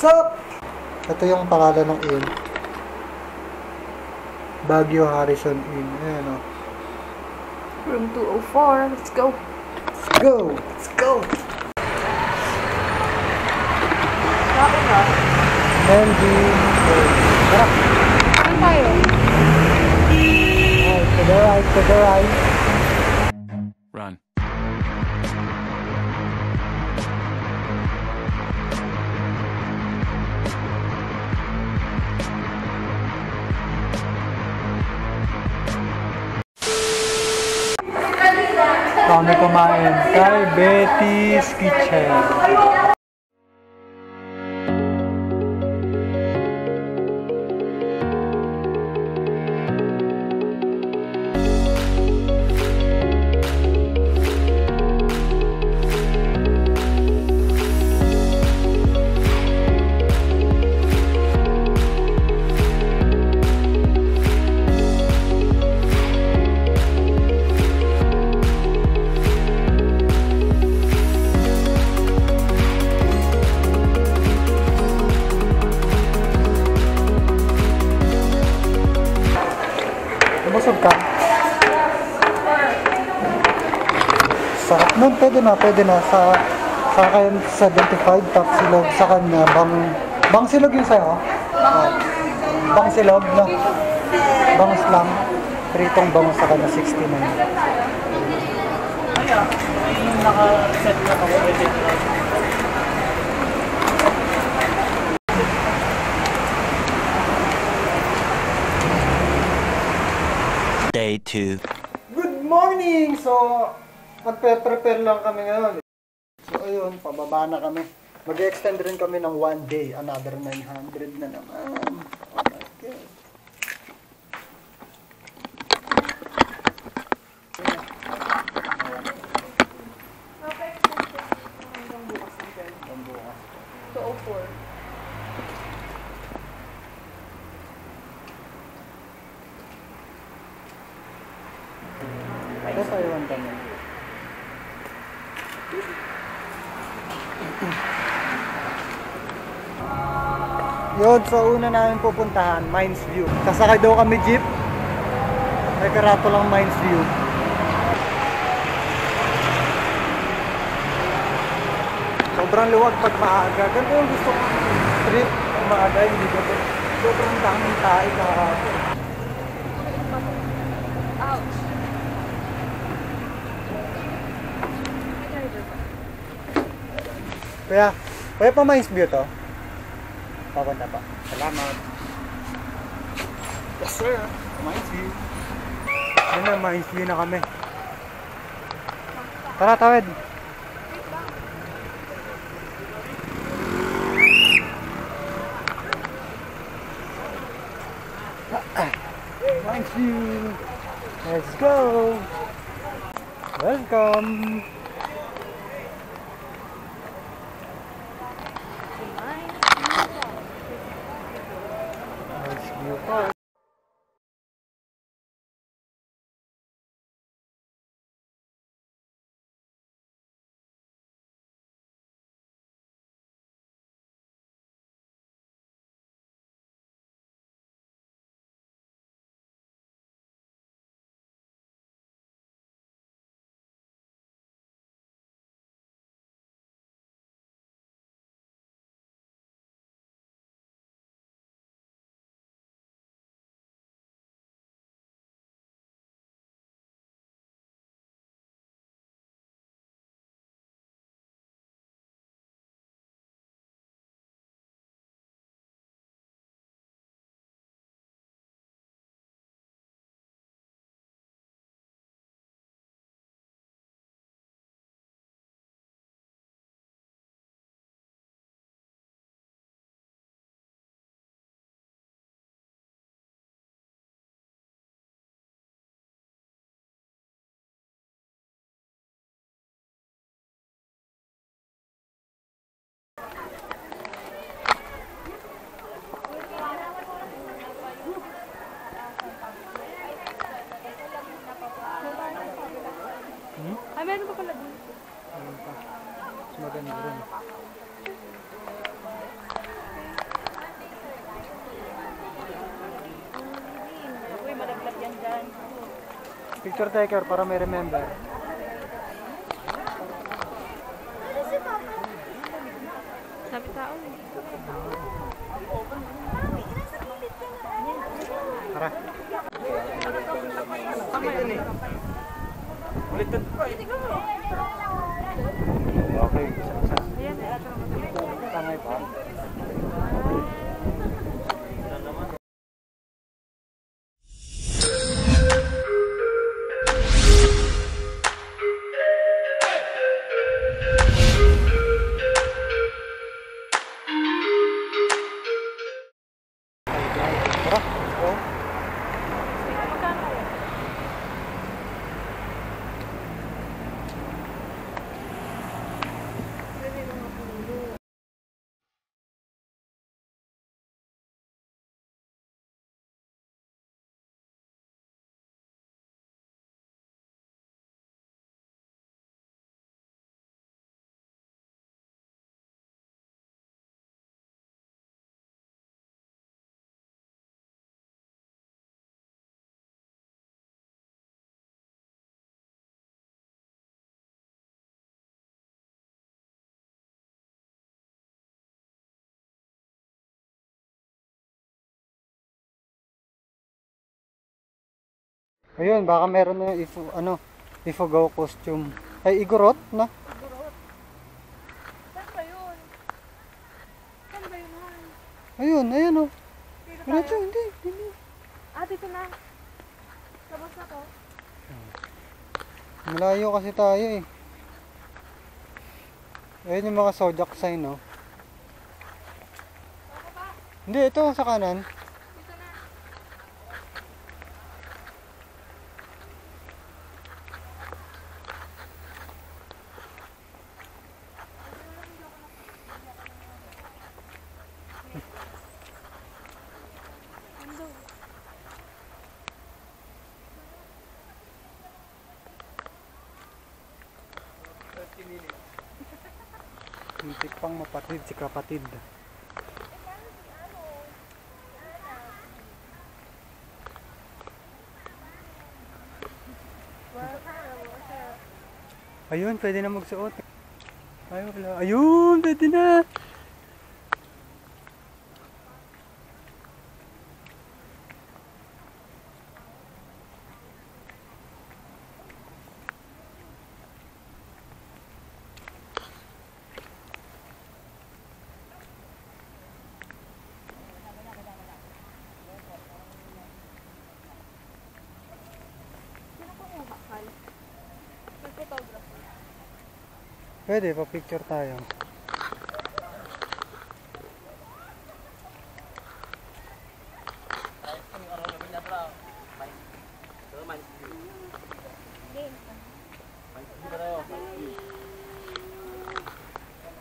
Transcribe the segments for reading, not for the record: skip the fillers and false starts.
up? Ito yung pangalan ng inn. Baguio Harrison Inn. Ayan o. Room 204. Let's go. Let's go! Let's go! Saan na? Melody. Tara. Saan tayo? Right, to the right, to the right. Run. Kami kumain kay Betty's Kitchen. Busog ka? Sarap nun, pwede na. Sa akin, 75, top silog. Sa kanya, bang silog yun sa'yo? Bang silog, no? Bangus lang. Pritong bangus sa kanya, 69. Naka-set na ako. Day 2. Good morning! So, magpe-prepare lang kami ngayon. So, ayun, pababa na kami. Mag-extend rin kami ng 1 day. Another 900 na naman. Oh my God. Hanggang bukas. 204. Ito Taiwan kami. Yun, so una namin pupuntahan, Mines View. Sasakay daw kami jeep. May karato lang Mines View. Sobrang luwag pag maaga. Ganito yung gusto ko trip pag maaga, hindi ko. Sobrang daming tayo kahapon. Ouch. Kaya pa Mines View to? Papunta pa. Salamat. Yes sir, Mines View. Yan na, Mines View na kami. Tara, tawid. Mines View. Let's go. Welcome. Nice view park. Ay, meron pa pala dun. Maganda rin. Picture taker para may remember. Sabi tao eh. Tara. Tama yun eh. Okay. Ayan eh. Tangay pa. Tara. Go. Magkano? Ayun, baka meron na yung Ifugao costume. Ay, Igorot na. Saan ba yun? Saan ba yun, mahal? Ayun, ayun oh. Dito Diretso, tayo? hindi. Ah, dito na. Labas na to. Malayo kasi tayo eh. Ayun yung mga Sojak sign, no? Ako pa. Hindi, ito sa kanan. Dito na. Ando. Hintik pang mapatid si kapatid. Ayun, pwede na magsuot. Ay, wala. Ayun, pwede na. Sino kumuha, Kal? Nag-photographer. Pwede, pa-picture tayo.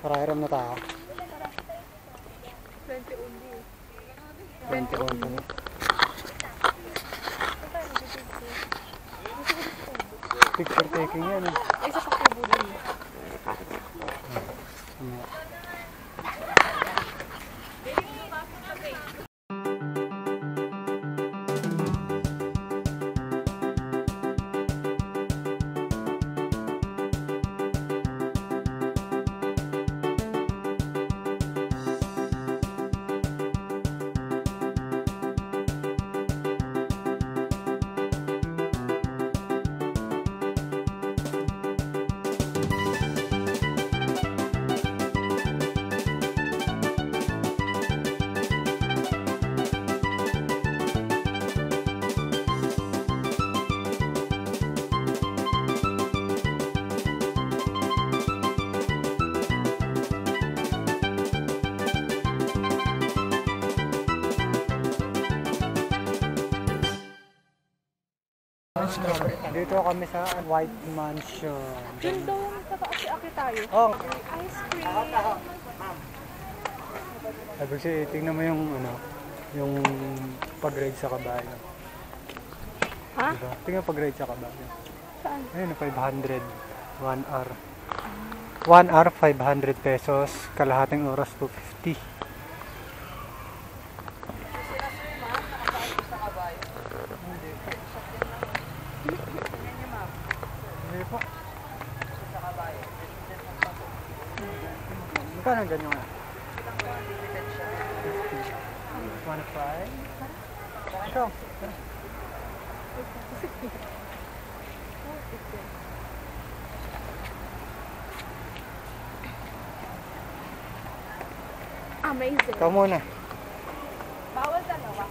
Para hiram na tayo. 20 only. 20 on pa na. Saan tayo nag-picture? Picture taking yan eh. Ay, sa pakibulan mo. Dito kami sa White Mansion. Yun daw yung tataas si Aki tayo. Oh, Ice cream. sabi kasi tingnan mo yung pag-ride sa kabayo. Ha? Diba? Tingnan pag-ride sa kabayo. Saan? Ayun, 500. 1 hour. 1 hour, 500 pesos. Kalahating oras, 250. Magkano ganyan nga? 1.5? Sure. Amazing. Ikaw muna. Bawal dalawa.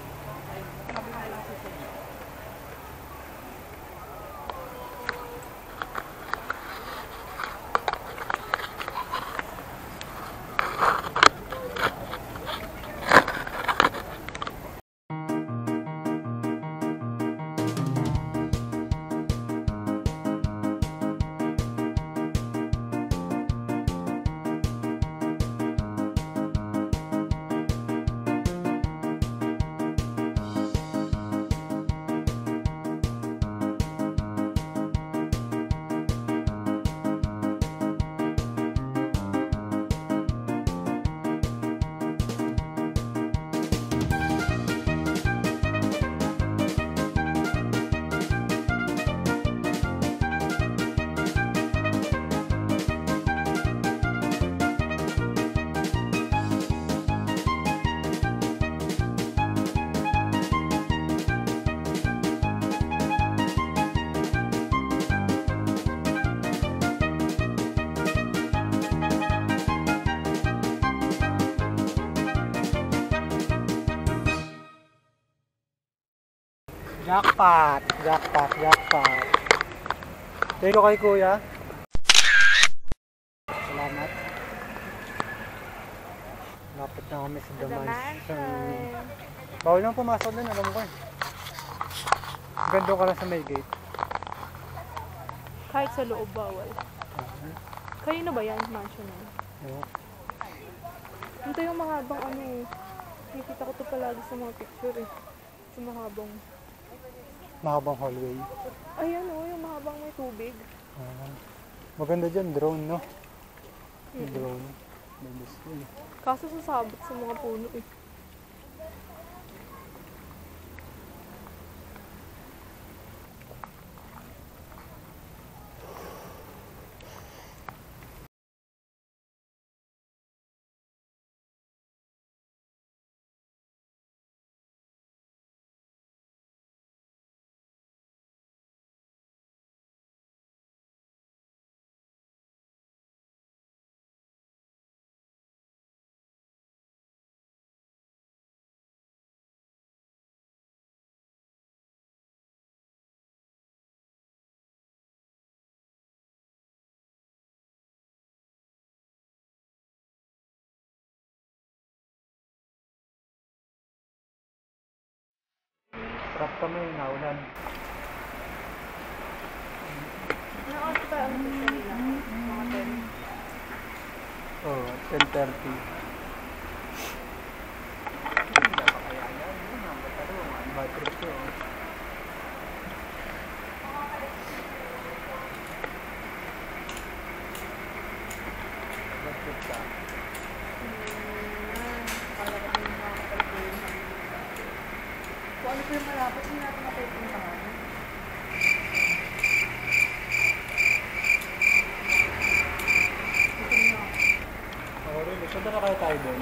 Jackpot! Jackpot! Jackpot! Thank you kay kuya. Salamat. Lapit na kami sa The Mansion. Bawal naman pumasok din, alam ko eh. Gando ka lang sa may gate. Kahit sa loob, bawal. Kayo na ba yan? Mansion na. Oo. Ito yung mahabang ano eh. Nakikita ko to palagi sa mga picture eh. Sa Mahabang hallway. Ayan o, yung mahabang may tubig. Maganda dyan, drone, no? Drone. Maganda yun. Kaso sasabot sa mga puno eh. Trap kami, naulan. Nakakita tayo ang picture nila. Mga 10. Oo, 10:30. Bad trip yun. Bad trip ka. Kung ano po yung malapit, hindi natin matipuntahan. Oo rin, saan na kaya tayo doon?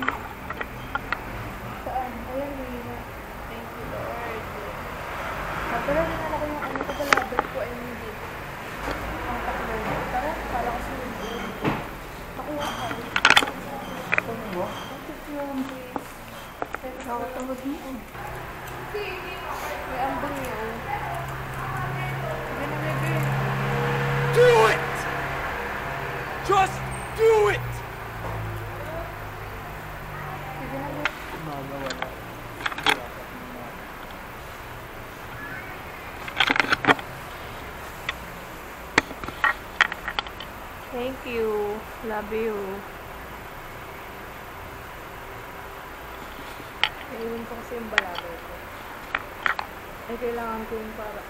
Saan? Ayan, Nina. Thank you, Lord. Natala rin ako yung ano ko balabot ko ay hindi. Ang takbo. Tara, para ko sa hindi. Nakuha ka. Saan mo? Bakit yung please? Nakatawag mo. May ambang yun. Sige na, baby. Do it! Just do it! Sige na, baby. Magawala. Thank you. Love you. Naiwan ko kasi yung balabay ko. Ay, kailangan ko yun para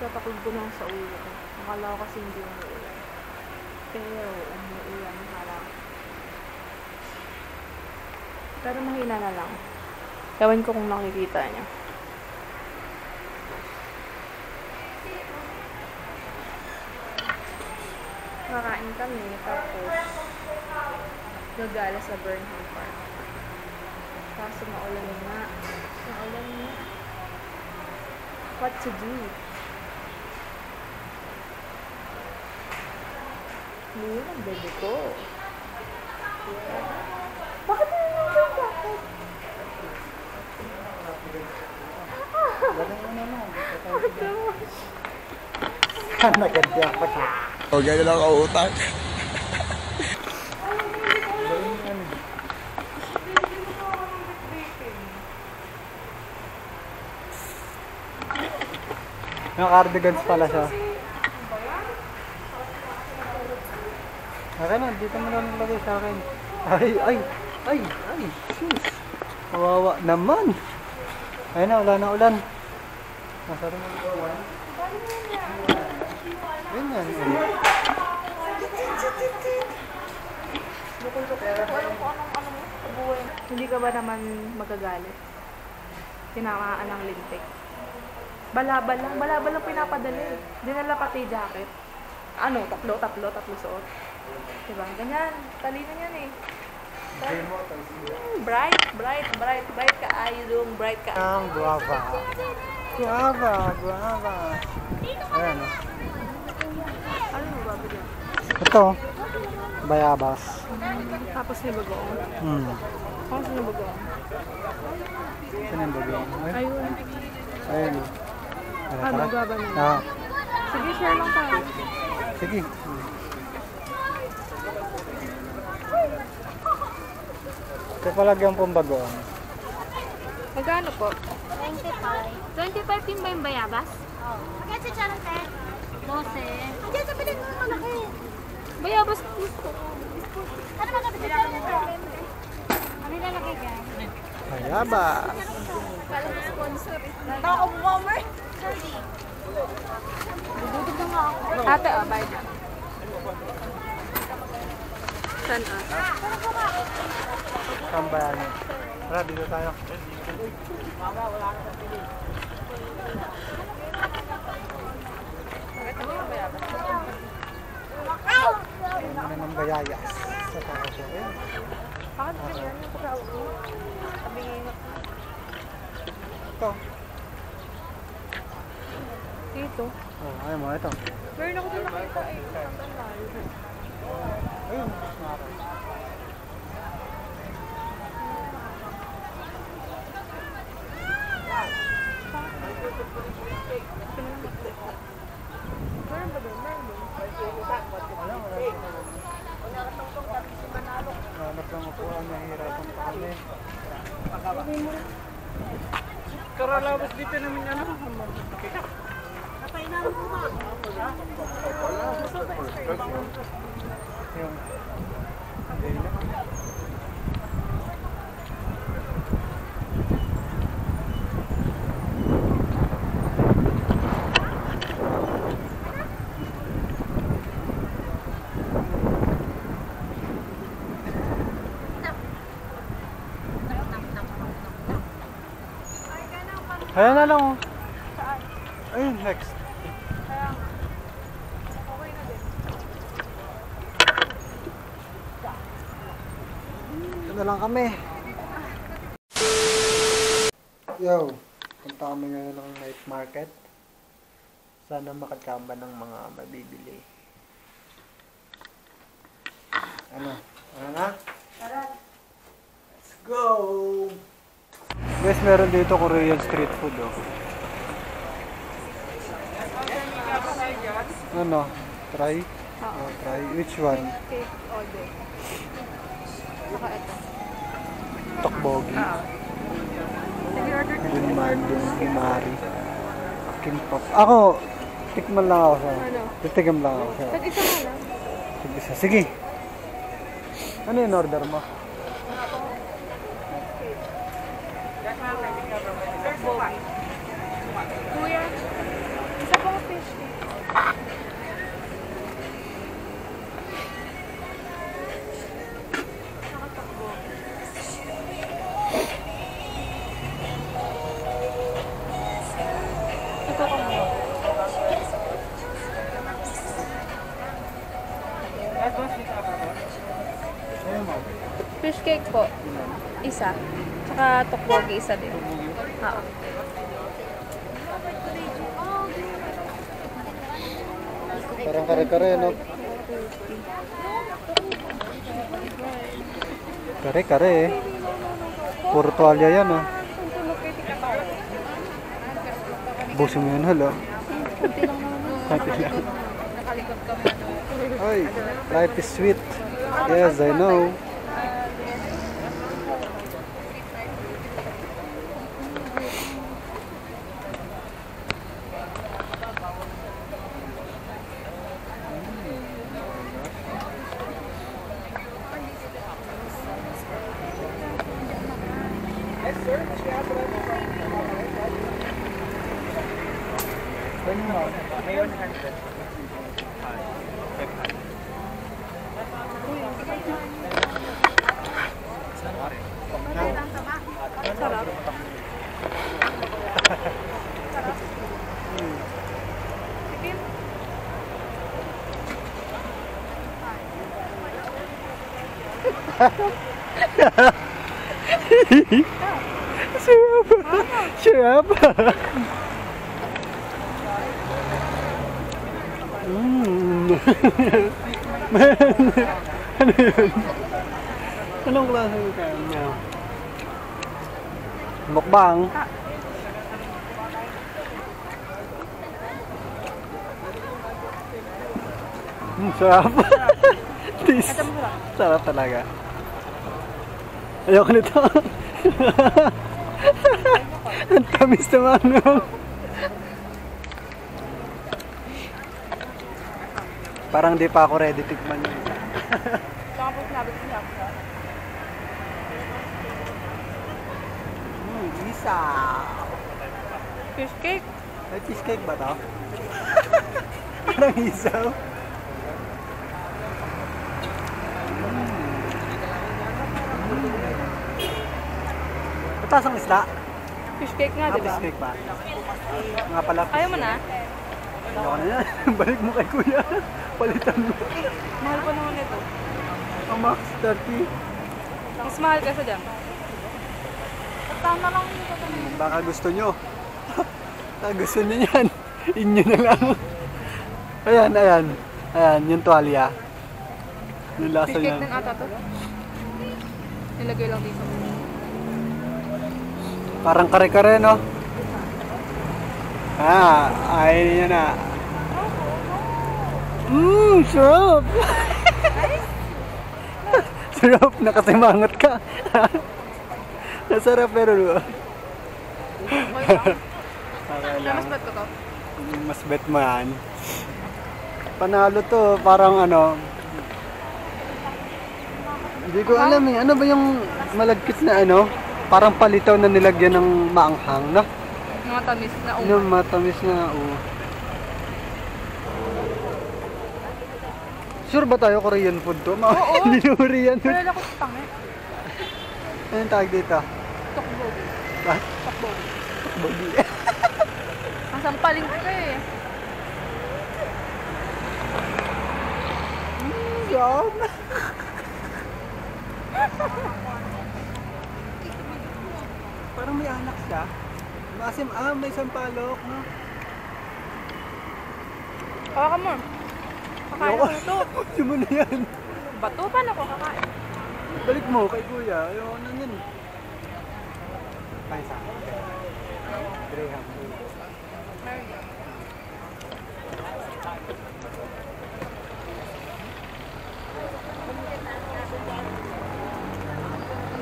tatakog ko lang sa ulo ko. Akala ko kasi hindi umuulan. Pero umuulan harap. Pero mahina na lang. Ewan ko kung nakikita niya. Kakain kami, tapos gagala sa Burnham Park. Kaso maulan nga. Maulan nga. What to do? Hindi ang bebe ko. Bakit na naman yung jacket? Ganun mo naman. Naganti ako siya. O, ganyan lang ako utang. Mga cardigans pala siya. Akin na, dito mo lang nilagay sa akin. Ay, sus. Kawawa naman. Ayun na, wala na ulan. Nasa rin mo ulan. Ganyan. Hindi ka ba naman magagalit? Tinamaan ng lintik. Balabal lang pinapadala eh. Dinala pati jacket. Ano, tatlo suot. Diba? Ganyan, talino yan eh. Bright ka ayong, bright ka. Ang guava. Ayan o. Ano mo ba bigyan? Ito, bayabas. Tapos ni bagoong. Tapos ni bagoong. Saan yung bagay? Ayun. Ayun. Ah, magbaba na. Ah, Sige, share lang tayo. sige. Ito palagyan pong bagoong. Magkano po? 25. 25 din ba yung bayabas? Oh. Magkano si Charlotte? 12. Andiyan sa bilhin mo malaki. Bayabas gusto ko. Ano magkano si Charlotte? Ano lalaki dyan? Bayabas. Kala mo sponsor eh. Ako bomber. Sorry. Bubudog na nga ako. Ate, bye na. Saan Sambayan. Tara, dito tayo. Ano ng bayayas sa tao siya. Bakit ganyan yung pagkaw ko? Sabihin ko. Ito. Dito. Oh, ayaw mo, ito. Meron ako din nakita eh. Ang layo. Ayun, naroon. Meron ba doon? Meron doon? Hanap lang upuan, nahihirapan pa kami. Karalabas dito namin ano. Yung... Hindi na. Ayan na lang oh. Ayun, next. Kaya nga. Okay na din. Ito na lang kami. Yo, punta kami ngayon ng night market. Sana makakamba ng mga mabibili. Ano? Ano na? Let's go! Guys, meron dito Korean street food oh. Ano? Try? Oh, try. Which one? Cake order. Saka ito. Tokbogi. Sige, order ka. Gimari. Kimpap. Ako, tikman lang ako sa. Ano? Titigam lang ako sa. Tag-isa mo lang. Tig-isa. Sige. Ano yung order mo? Kuya, isa pang fish cake. Nakatakbo. Ito ko mo. Fish cake po. Isa. Tsaka tokbogi isa din. Oo. Parang kare-kare, no? Kare-kare eh. Puro tuwalya yan, ah. Busin mo yun, hala. Konti lang. Ay, life is sweet. Yes, I know. Sarap. Sarap. Ano yun? Anong klaseng kain niya? Mukbang. Sarap. Tis. Sarap talaga. Ayoko nito. Ang tamis naman, no? Parang di pa ako ready tikman yun. Saka po sinabi ko siya. Isa. Fish cake? Ay, cheesecake ba to? Parang isaw. Patasang isda. Fish cake nga, di ba? Cheesecake ba? Nga pala. Ayaw mo na? Ayaw na yan. Balik mo kay kuya. Palitan mo. Mahal pa naman ito. Ang max 30. Mas mahal ka sa jam. Tama lang yung Baka gusto nyo. Baka gusto nyo yan. Inyo na lang. Ayan, ayan. Ayan, yung tuwalya. Yung lasa Fish cake niya. din ata to. Nilagay lang dito. Parang kare-kare, no? Ah, ayaw niya na. Sarap! Sarap, nakasimangot ka. Nasarap pero no? Okay lang. Mas bet ko to. Mas bet mo yan. Panalo to, parang ano. Hindi ko alam eh. Ano ba yung malagkit na ano? Parang palitaw na nilagyan ng maanghang, no? Mga tamis na Yung matamis na, Sure ba tayo Korean food to? Oo! Hindi yung Korean food. Pero ako sa tangi. Anong tawag dito? Tokbogi. Ba? Tokbogi. Bogi. Ang sampaling ka eh. Yum! Parang may anak siya. Maasim, may sampalok, no? Hawakan mo. Kakain ko ito. Hindi mo na yan. Bato pa na ko kakain. Balik mo kay kuya. Ayaw na yan. Kain sa akin. Graham.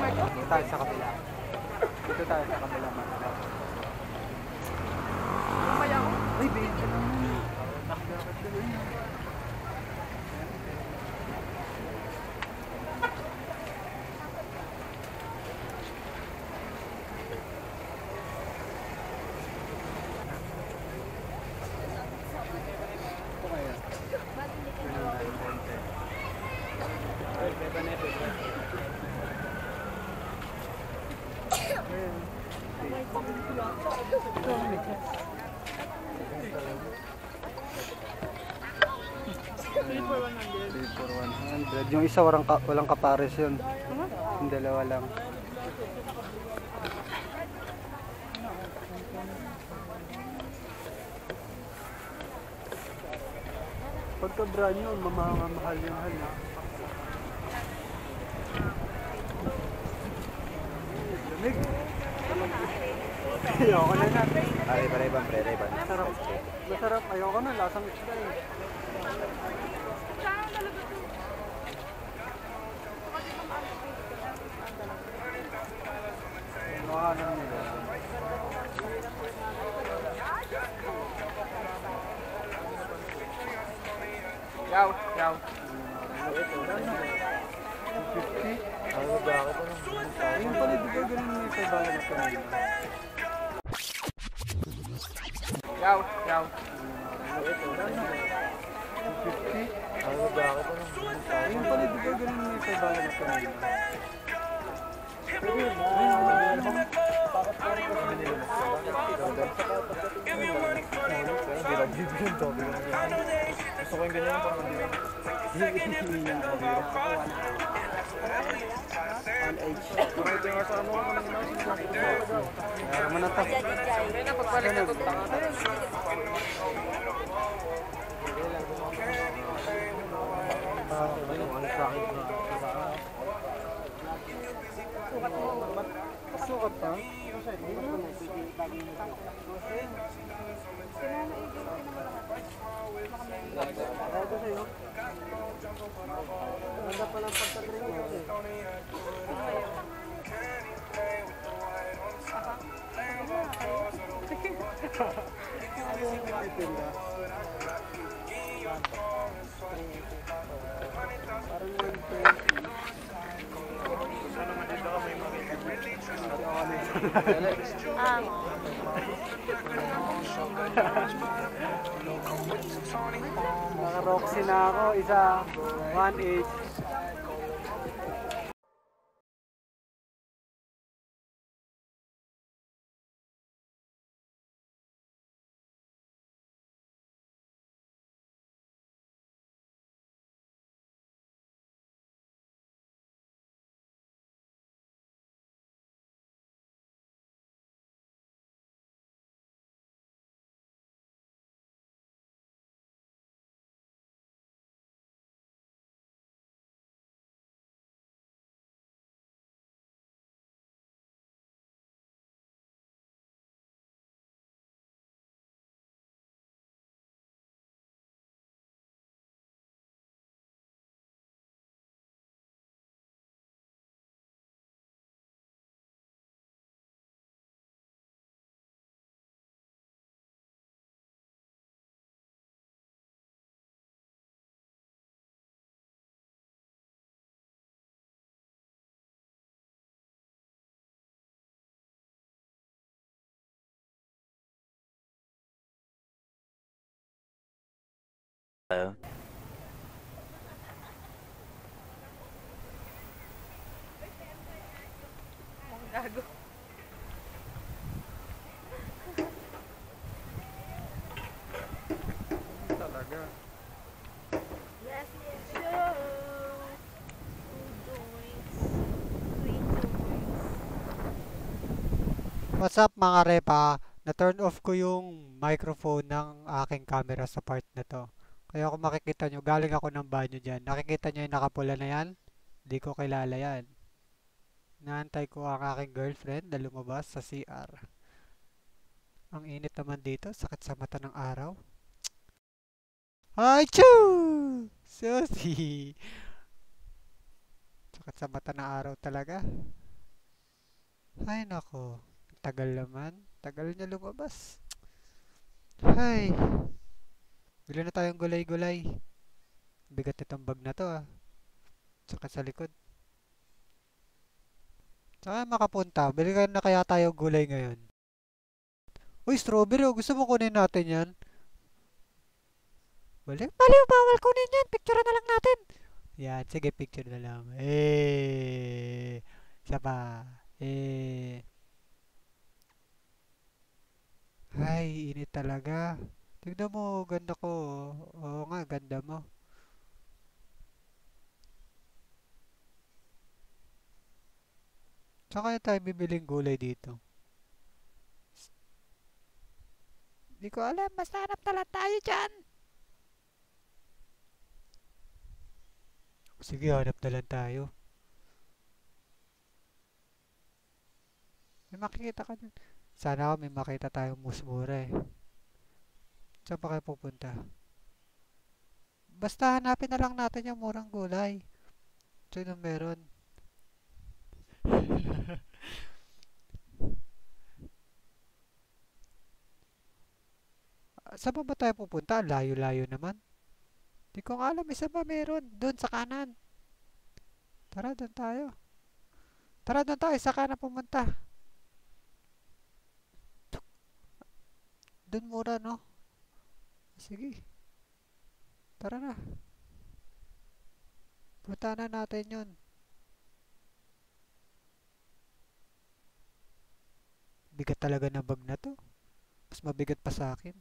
Dito tayo sa kabila. Dito tayo sa kabila. Kaya ako. Ay, babe. Ka naman. Nakakakot ka rin. Brad. Yung isa walang kapares yun. Yung dalawa lang. Pagka brand new, mamamahal yung mahal na. Lamig. Ayoko na na. Ray-ban, pre-ray-ban. Masarap. Masarap. Ayoko na. Lasang isda eh. Makahanan nila. Yaw, yaw. 50. Ayun pala, di ba ganun yung sa bahay na pala? Yaw, yaw. 50. Ayun pala, di ba ganun yung sa bahay na pala? Gusto ko yung ganyan pang Sukat pa? Ito sa'yo. Ganda pa lang pagka-drink mo eh. Naka-Roxy na ako, isa 1.8. Gago. Talaga. Yes, yes, show. What's up mga repa? Na-turn off ko yung microphone ng aking camera sa part na to. Kaya kung makikita nyo, galing ako ng banyo dyan. Nakikita nyo yung nakapula na yan? Hindi ko kilala yan. Naantay ko ang aking girlfriend na lumabas sa CR. Ang init naman dito, sakit sa mata ng araw. Ay, choo! Susi! Sakit sa mata ng araw talaga. Ay, nako. Tagal naman. Tagal niya lumabas. Ay. Bili na tayong gulay-gulay. Bigat itong bag na to ah. Tsaka sa likod. Saka makapunta. Bili na kaya tayo gulay ngayon. Uy, strawberry oh. Gusto mo kunin natin yan? Balik? Baliw, bawal kunin yan. Picture na lang natin. Yan, sige, picture na lang. Eh. Isa pa. Eh. Ay, init talaga. Tignan mo, ganda ko. Oo nga, ganda mo. Saan kaya tayo bibiling gulay dito? Hindi ko alam. Basta hanap na lang tayo dyan. Sige, hanap na lang tayo. May makikita ka dyan. Sana ako may makita tayong musmura eh. Saan pa kayo pupunta? Basta hanapin na lang natin yung murang gulay. Sino meron? Saan pa ba tayo pupunta? Ang layo-layo naman. Di ko nga alam, isa ba meron? Doon sa kanan. Tara, doon tayo. Tara, doon tayo. Sa kanan pumunta. Doon mura, no? Sige. Tara na. Punta na natin yun. Bigat talaga ng bag na to. Mas mabigat pa sa akin.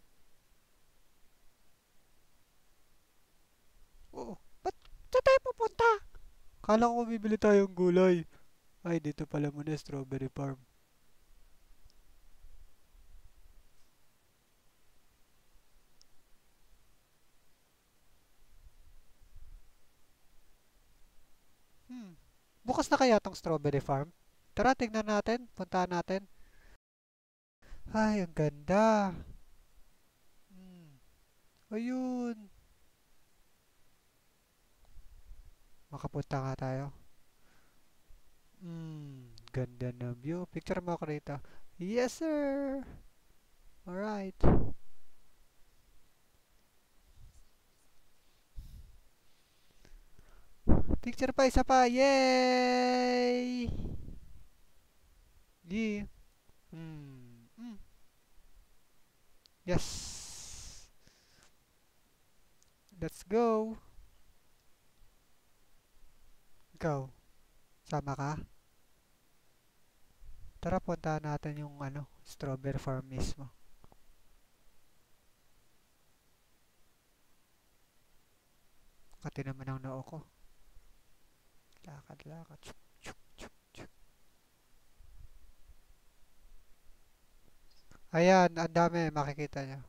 Oo. Ba't saan tayo pupunta? Kala ko bibili tayong gulay. Ay, dito pala muna strawberry farm. Bukas na kaya tong strawberry farm? Tara, tingnan natin. Puntahan natin. Ay, ang ganda. Hmm. Ayun. Makapunta nga tayo. Ganda na view. Picture mo ako rito. Yes, sir! Alright. Picture pa, isa pa. Yay! Yeah. Yes. Let's go. Ikaw, sama ka? Tara, puntahan natin yung strawberry farm mismo. Kati naman ang noo ko. Lakad, lakad. Chuk, chuk, chuk, chuk. Ayan, ang dami. Makikita nyo.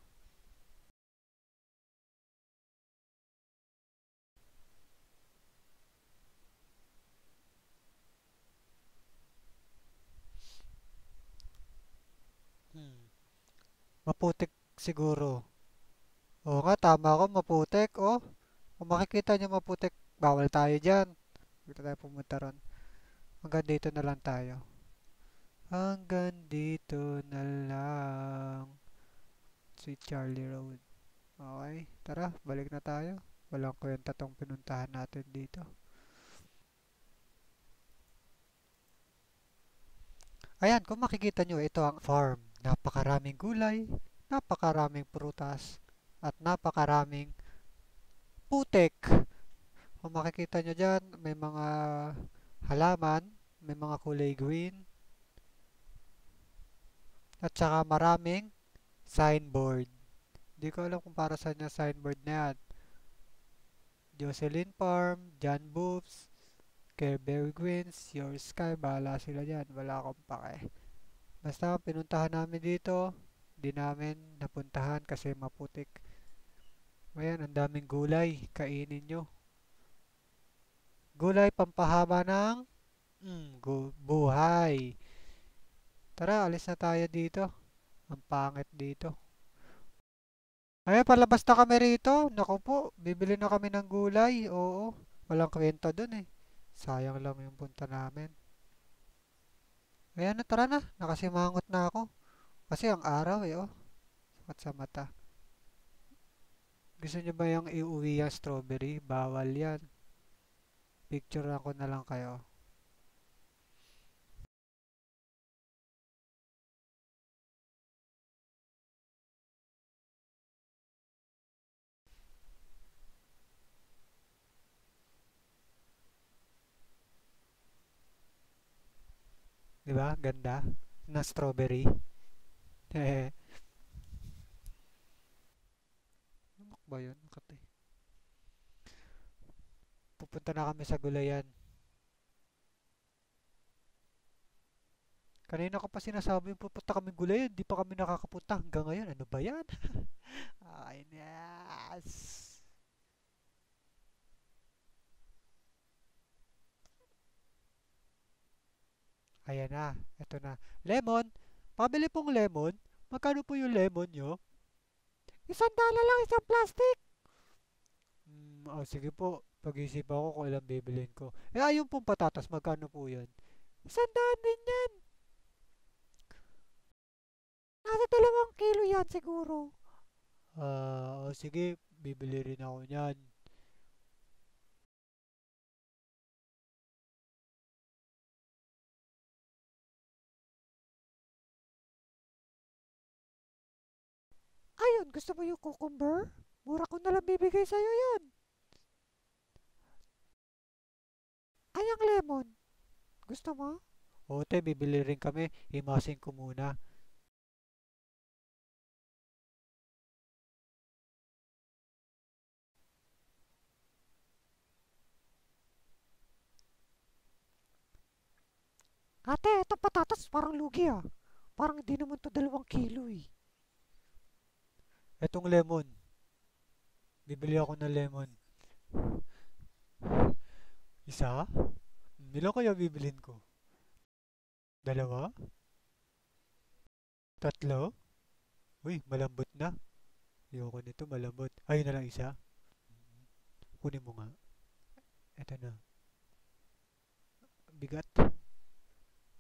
Maputik siguro. Oo nga, tama ako. Maputik. Oh, kung makikita nyo maputik, bawal tayo dyan. Dito tayo pumunta ron. Hanggang dito na lang tayo. Hanggang dito na lang. Sweet Charlie Road. Okay, tara, balik na tayo. Walang kwenta tong pinuntahan natin dito. Ayan, kung makikita nyo, ito ang farm. Napakaraming gulay, napakaraming prutas, at napakaraming putek. Kung makikita nyo dyan, may mga halaman, may mga kulay green, at saka maraming signboard. Hindi ko alam kung para saan yung signboard na yan. Jocelyn Farm, John Boobs, Careberry Greens, Your Sky, bahala sila dyan. Wala akong pake. Basta pinuntahan namin dito, di namin napuntahan kasi maputik. Ayan, ang daming gulay. Kainin nyo. Gulay pampahaba ng buhay. Tara, alis na tayo dito. Ang pangit dito. Ay, palabas na kami rito. Naku po, bibili na kami ng gulay. Oo, walang kwenta dun eh. Sayang lang yung punta namin. Ayan na, tara na. Nakasimangot na ako. Kasi ang araw eh, oh. Sakit sa mata. Gusto nyo ba yung iuwi yung strawberry? Bawal yan. Picture ako na lang kayo. Diba? Ganda. Na strawberry. Eh. Ano ba yun? Kate. Pupunta na kami sa gulayan. Kanina ko pa sinasabi pupunta kami gulayan, di pa kami nakakapunta hanggang ngayon. Ano ba yan? Ay, yes. Ayan na, eto na. Lemon, pabili pong lemon. Magkano po yung lemon nyo? $1 lang isang plastic. Sige po. Pag-iisip ako kung ilang bibilin ko. Ayun pong patatas, magkano po yan? $100 din yan. Nasa 2 kilo yan siguro. Sige, bibili rin ako niyan. Ayun, gusto mo yung cucumber? Mura ko na lang bibigay sa'yo yan. Ay, ang lemon. Gusto mo? Te, bibili rin kami. Himasin ko muna. Ate, ito patatas parang lugi ah. Parang di naman to 2 kilo eh. Etong lemon. Bibili ako ng lemon. Isa? Ilan kaya bibilin ko? 2? 3? Uy, malambot na. Ayoko nito, malambot. Ayun na lang isa. Kunin mo nga. Eto na. Bigat.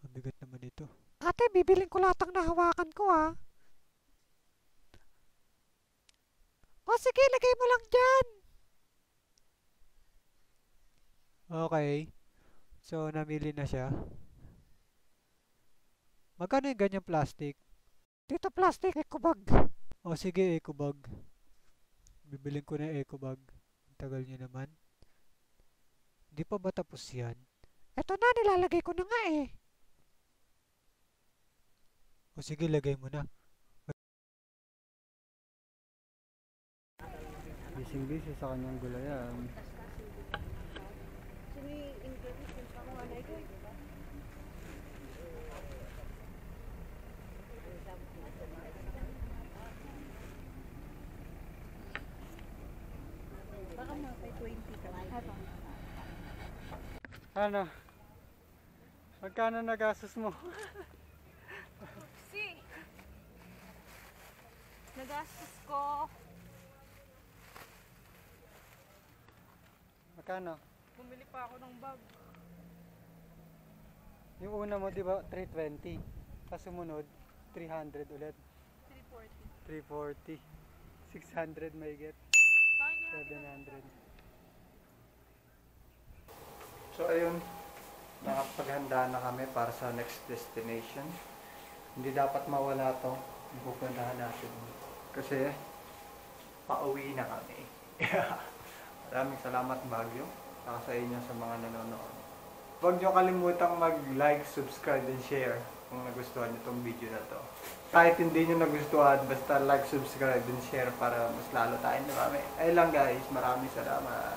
Ang bigat naman ito. Ate, bibilin ko lahat ang nahawakan ko ah. O sige, lagay mo lang dyan. Okay. So, namili na siya. Magkano yung ganyang plastic? Dito plastic, eco bag. O sige, eco bag. Bibilin ko na eco bag. Ang tagal niya naman. Di pa ba tapos yan? Eto na, nilalagay ko na nga eh. O sige, lagay mo na. Busy sa kanyang gulayan. Ano? Magkano nagastos mo? Si! Nagastos ko. Magkano? Bumili pa ako ng bag. Yung una mo, di ba, 320. Tapos sumunod, 300 ulit. 340. 340. 600 may get. 700. So ayun, nakapaghanda na kami para sa next destination. Hindi dapat mawala to. Pupuntahan natin. Kasi, pauwi na kami. Maraming salamat Baguio. Saka sa inyo sa mga nanonood. Huwag nyo kalimutang mag-like, subscribe, and share kung nagustuhan nyo itong video na to. Kahit hindi nyo nagustuhan, basta like, subscribe, and share para mas lalo tayong marami. Ayun lang guys, maraming salamat.